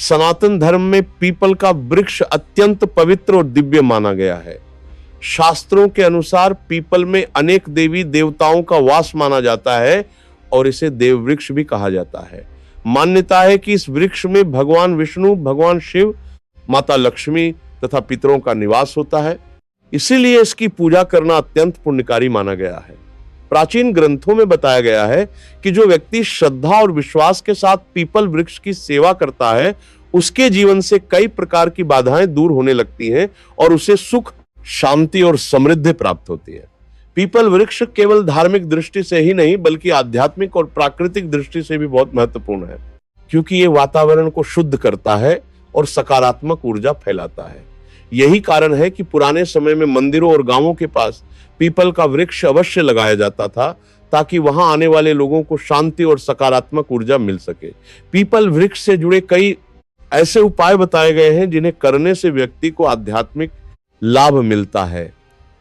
सनातन धर्म में पीपल का वृक्ष अत्यंत पवित्र और दिव्य माना गया है। शास्त्रों के अनुसार पीपल में अनेक देवी देवताओं का वास माना जाता है और इसे देव वृक्ष भी कहा जाता है। मान्यता है कि इस वृक्ष में भगवान विष्णु, भगवान शिव, माता लक्ष्मी तथा पितरों का निवास होता है। इसीलिए इसकी पूजा करना अत्यंत पुण्यकारी माना गया है। प्राचीन ग्रंथों में बताया गया है कि जो व्यक्ति श्रद्धा और विश्वास के साथ पीपल वृक्ष की सेवा करता है, उसके जीवन से कई प्रकार की बाधाएं दूर होने लगती हैं और उसे सुख, शांति और समृद्धि प्राप्त होती है। पीपल वृक्ष केवल धार्मिक दृष्टि से ही नहीं बल्कि आध्यात्मिक और प्राकृतिक दृष्टि से भी बहुत महत्वपूर्ण है, क्योंकि ये वातावरण को शुद्ध करता है और सकारात्मक ऊर्जा फैलाता है। यही कारण है कि पुराने समय में मंदिरों और गांवों के पास पीपल का वृक्ष अवश्य लगाया जाता था, ताकि वहां आने वाले लोगों को शांति और सकारात्मक ऊर्जा मिल सके। पीपल वृक्ष से जुड़े कई ऐसे उपाय बताए गए हैं जिन्हें करने से व्यक्ति को आध्यात्मिक लाभ मिलता है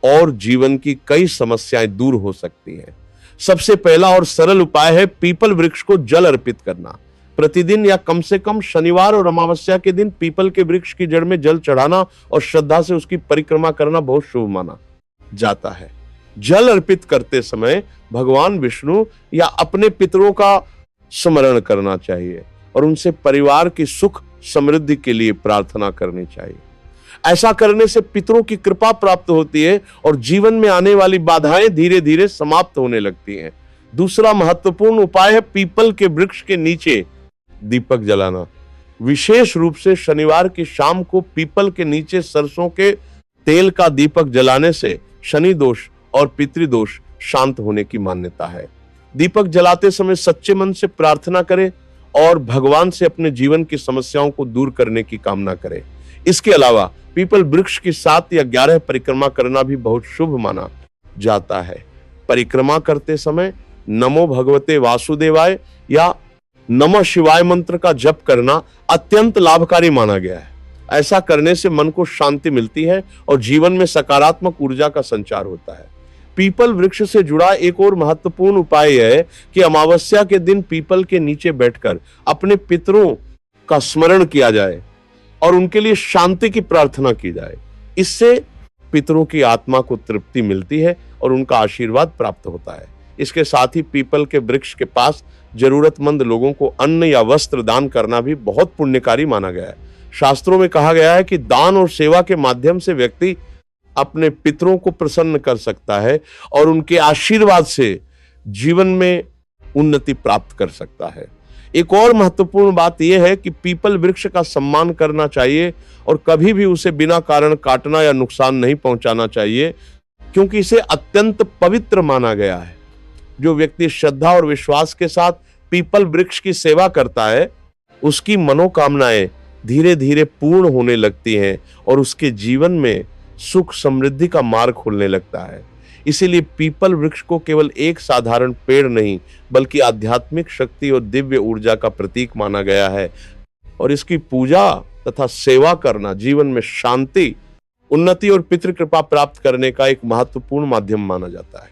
और जीवन की कई समस्याएं दूर हो सकती हैं। सबसे पहला और सरल उपाय है पीपल वृक्ष को जल अर्पित करना। प्रतिदिन या कम से कम शनिवार और अमावस्या के दिन पीपल के वृक्ष की जड़ में जल चढ़ाना और श्रद्धा से उसकी परिक्रमा करना बहुत शुभ माना जाता है। जल अर्पित करते समय भगवान विष्णु या अपने पितरों का स्मरण करना चाहिए और उनसे परिवार की सुख समृद्धि के लिए प्रार्थना करनी चाहिए। ऐसा करने से पितरों की कृपा प्राप्त होती है और जीवन में आने वाली बाधाएं धीरे धीरे समाप्त होने लगती हैं। दूसरा महत्वपूर्ण उपाय है पीपल के वृक्ष के नीचे दीपक जलाना। विशेष रूप से शनिवार की शाम को पीपल के नीचे सरसों के तेल का दीपक जलाने से शनि दोष और पितृदोष शांत होने की मान्यता है। दीपक जलाते समय सच्चे मन से प्रार्थना करें और भगवान से अपने जीवन की समस्याओं को दूर करने की कामना करें। इसके अलावा पीपल वृक्ष की 7 या 11 परिक्रमा करना भी बहुत शुभ माना जाता है। परिक्रमा करते समय नमो भगवते वासुदेवाय या नमः शिवाय मंत्र का जप करना अत्यंत लाभकारी माना गया है। ऐसा करने से मन को शांति मिलती है और जीवन में सकारात्मक ऊर्जा का संचार होता है। पीपल वृक्ष से जुड़ा एक और महत्वपूर्ण उपाय है कि अमावस्या के दिन पीपल के नीचे बैठकर अपने पितरों का स्मरण किया जाए और उनके लिए शांति की प्रार्थना की जाए। इससे पितरों की आत्मा को तृप्ति मिलती है और उनका आशीर्वाद प्राप्त होता है। इसके साथ ही पीपल के वृक्ष के पास जरूरतमंद लोगों को अन्न या वस्त्र दान करना भी बहुत पुण्यकारी माना गया है। शास्त्रों में कहा गया है कि दान और सेवा के माध्यम से व्यक्ति अपने पितरों को प्रसन्न कर सकता है और उनके आशीर्वाद से जीवन में उन्नति प्राप्त कर सकता है। एक और महत्वपूर्ण बात यह है कि पीपल वृक्ष का सम्मान करना चाहिए और कभी भी उसे बिना कारण काटना या नुकसान नहीं पहुंचाना चाहिए, क्योंकि इसे अत्यंत पवित्र माना गया है। जो व्यक्ति श्रद्धा और विश्वास के साथ पीपल वृक्ष की सेवा करता है, उसकी मनोकामनाएं धीरे धीरे पूर्ण होने लगती हैं और उसके जीवन में सुख समृद्धि का मार्ग खुलने लगता है। इसीलिए पीपल वृक्ष को केवल एक साधारण पेड़ नहीं बल्कि आध्यात्मिक शक्ति और दिव्य ऊर्जा का प्रतीक माना गया है और इसकी पूजा तथा सेवा करना जीवन में शांति, उन्नति और पितृ कृपा प्राप्त करने का एक महत्वपूर्ण माध्यम माना जाता है।